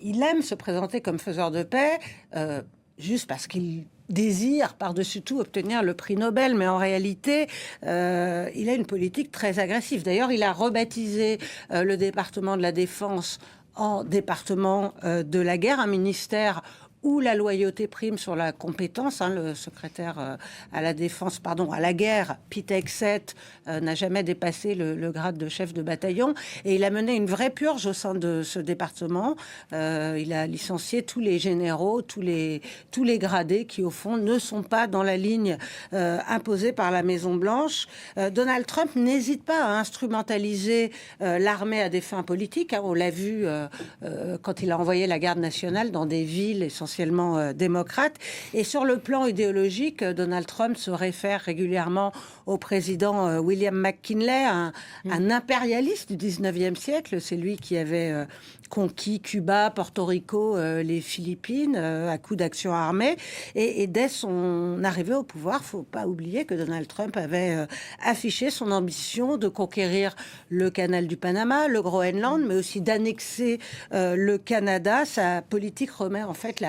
il aime se présenter comme faiseur de paix, juste parce qu'il désire par-dessus tout obtenir le prix Nobel, mais en réalité, il a une politique très agressive. D'ailleurs, il a rebaptisé le département de la Défense en département de la guerre, un ministère où la loyauté prime sur la compétence. Le secrétaire à la défense, pardon, à la guerre, Pete Hegseth, n'a jamais dépassé le grade de chef de bataillon. Et il a mené une vraie purge au sein de ce département. Il a licencié tous les généraux, tous les gradés qui, au fond, ne sont pas dans la ligne imposée par la Maison-Blanche. Donald Trump n'hésite pas à instrumentaliser l'armée à des fins politiques. On l'a vu quand il a envoyé la garde nationale dans des villes essentiellement démocrates. Et sur le plan idéologique, Donald Trump se réfère régulièrement au président William McKinley, un impérialiste du 19e siècle. C'est lui qui avait conquis Cuba, Porto Rico, les Philippines à coups d'action armée. Et dès son arrivée au pouvoir, faut pas oublier que Donald Trump avait affiché son ambition de conquérir le canal du Panama, le Groenland, mais aussi d'annexer le Canada. Sa politique remet en fait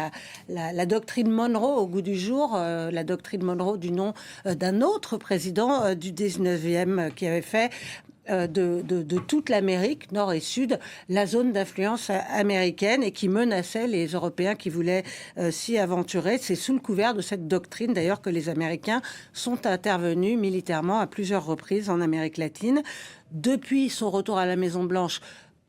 la doctrine Monroe au goût du jour, la doctrine Monroe du nom d'un autre président du 19e qui avait fait de toute l'Amérique, nord et sud, la zone d'influence américaine et qui menaçait les Européens qui voulaient s'y aventurer. C'est sous le couvert de cette doctrine, d'ailleurs, que les Américains sont intervenus militairement à plusieurs reprises en Amérique latine. Depuis son retour à la Maison-Blanche,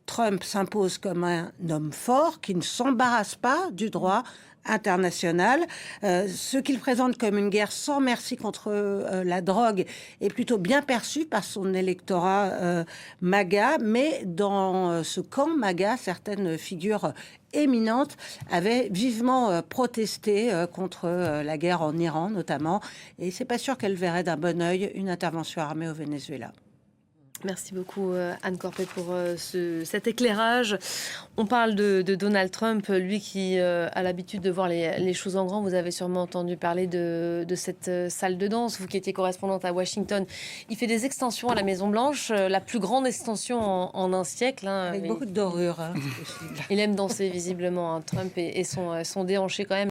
Trump s'impose comme un homme fort qui ne s'embarrasse pas du droit international. Ce qu'il présente comme une guerre sans merci contre la drogue est plutôt bien perçu par son électorat MAGA, mais dans ce camp MAGA, certaines figures éminentes avaient vivement protesté contre la guerre en Iran notamment, et c'est pas sûr qu'elle verrait d'un bon œil une intervention armée au Venezuela. Merci beaucoup Anne Corpet pour cet éclairage. On parle de Donald Trump, lui qui a l'habitude de voir les choses en grand. Vous avez sûrement entendu parler de cette salle de danse. Vous qui étiez correspondante à Washington, il fait des extensions à la Maison-Blanche, la plus grande extension en un siècle. Avec beaucoup de dorures. Il aime danser visiblement, Trump, et son déhanché quand même.